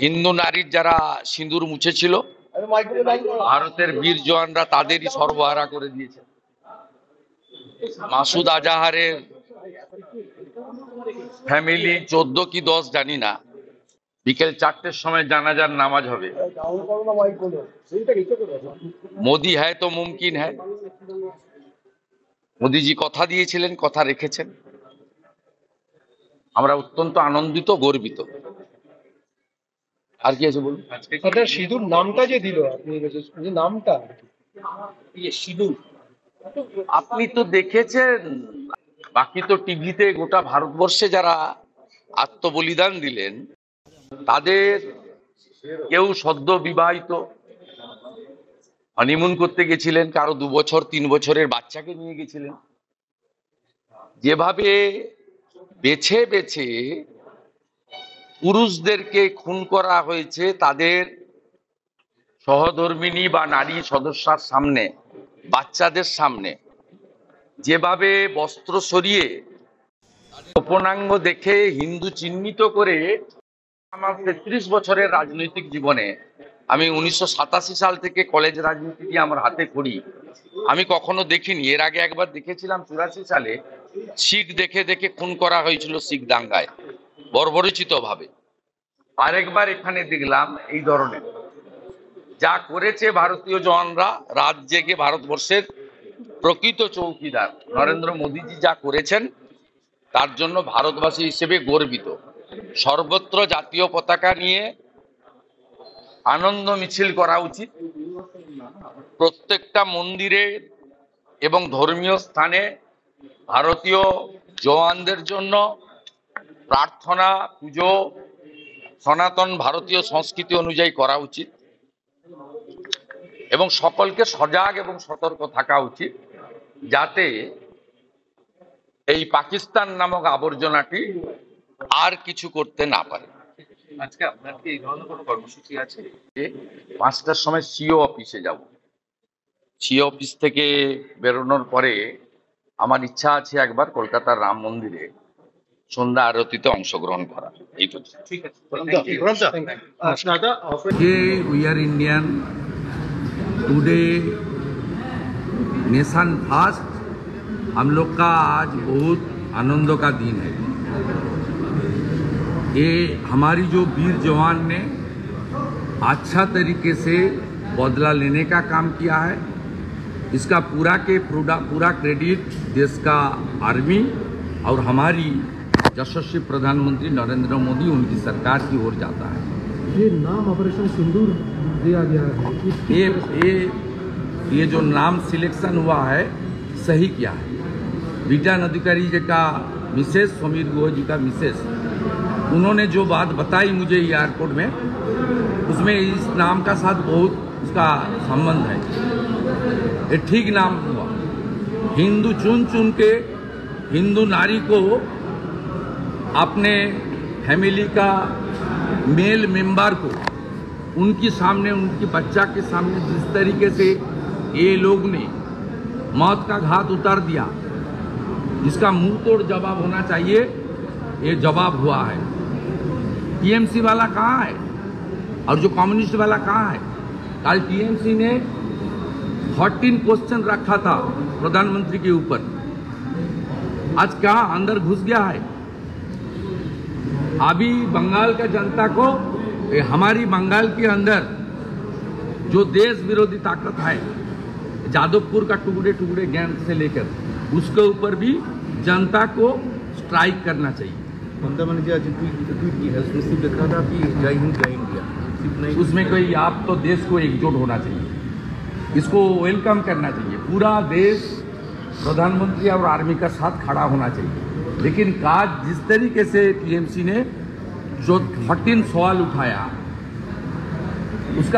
হিন্দু নারীর যারা সিঁদুর মুছেছিল, ভারতের বীর জওয়ানরা তাদেরই সর্বহারা করে দিয়েছে। মাসুদ আজাহারের ফ্যামিলি 14 কি 10 জানি না, বিকেল 4টের সময় জানাজার নামাজ হবে। মোদি হ্যায় তো মুমকিন হ্যায়। মোদিজি কথা দিয়েছিলেন, কথা রেখেছেন। আমরা অত্যন্ত আনন্দিত, গর্বিত। আর কি আছে বলুন? আপনার সিঁদুর নামটা যে দিল, আপনি যে নামটা সিঁদুর, আপনি তো দেখেছেন, বাকি তো টিভিতে গোটা ভারতবর্ষে যারা আত্মবলিদান দিলেন তাদের কেউ সদ্য বিবাহিত, হানিমুন করতে গেছিলেন, কারো 2 বছর 3 বছরের বাচ্চাকে নিয়ে গেছিলেন। যেভাবে বেছে বেছে পুরুষদেরকে খুন করা হয়েছে তাদের সহধর্মিণী বা নারী সদস্যার সামনে, বাচ্চাদের সামনে, যেভাবে বস্ত্র সরিয়ে গোপনাঙ্গ দেখে হিন্দু চিহ্নিত করে, আমার 33 বছরের রাজনৈতিক জীবনে, আমি 1987 সাল থেকে কলেজ রাজনীতি দিয়ে আমার হাতে করি, আমি কখনো দেখিনি। এর আগে একবার দেখেছিলাম 84 সালে, শিখ দেখে দেখে খুন করা হয়েছিল শিখ দাঙ্গায় বর্বরচিত ভাবে। আরেকবার এখানে দেখলাম এই ধরনের। যা করেছে ভারতীয় জওয়ানরা, রাত জেগে ভারতবর্ষের প্রকৃত চৌকিদার নরেন্দ্র মোদীজি যা করেছেন, তার জন্য ভারতবাসী হিসেবে গর্বিত। সর্বত্র জাতীয় পতাকা নিয়ে আনন্দ মিছিল করা উচিত। প্রত্যেকটা মন্দিরে এবং ধর্মীয় স্থানে ভারতীয় জওয়ানদের জন্য প্রার্থনা, পুজো সনাতন ভারতীয় সংস্কৃতি অনুযায়ী করা উচিত এবং সকলকে সজাগ এবং সতর্ক থাকা উচিত, যাতে এই পাকিস্তান নামক আবর্জনাটি আর কিছু করতে না পারে। আজকে আপনার কি এই ধরনের কোনো কর্মসূচি আছে? 5টার সময় সিও অফিসে যাব। সিও অফিস থেকে বেরোনোর পরে আমার ইচ্ছা আছে একবার কলকাতার রাম মন্দিরে সন্ধ্যা আরতিতে অংশগ্রহণ করা। এইটুকু। ঠিক আছে। We are Indian. Today nation fast, हम लोग का आज बहुत आनंद का दिन है। ये हमारी जो वीर जवान ने अच्छा तरीके से बदला लेने का काम किया है, इसका पूरा क्रेडिट देश का आर्मी और हमारी यशस्वी प्रधानमंत्री नरेंद्र मोदी, उनकी सरकार की ओर जाता है। ये नाम ऑपरेशन सिंदूर दिया गया है, ये जो नाम सिलेक्शन हुआ है सही किया है। विजय अधिकारी जी का मिसेस, समीर गुह जी का मिसेस, उन्होंने जो बात बताई मुझे एयरपोर्ट में, उसमें इस नाम का साथ बहुत उसका संबंध है। ये ठीक नाम हुआ। हिंदू चुन चुन के हिंदू नारी को अपने फैमिली का मेल मेंबर को उनके सामने, उनकी बच्चा के सामने जिस तरीके से ये लोग ने मौत का घात उतार दिया, इसका मुंह तोड़ जवाब होना चाहिए। ये जवाब हुआ है। टीएमसी वाला कहाँ है और जो कम्युनिस्ट वाला कहाँ है? कल टीएमसी ने 14 क्वेश्चन रखा था प्रधानमंत्री के ऊपर, आज कहाँ अंदर घुस गया है। अभी बंगाल का जनता को, हमारी बंगाल के अंदर जो देश विरोधी ताकत है, जादवपुर का टुकड़े टुकड़े गैंग से लेकर उसके ऊपर भी जनता को स्ट्राइक करना चाहिए। ममता बनर्जी आज ट्वीट की है, उसमें सिर्फ लिखा था कि जय हिंद जय इंडिया, उसमें कोई आप तो देश को एकजुट होना चाहिए, इसको वेलकम करना चाहिए। पूरा देश प्रधानमंत्री और आर्मी का साथ खड़ा होना चाहिए। लेकिन आज जिस तरीके से टीएमसी ने जो 14 सवाल उठाया,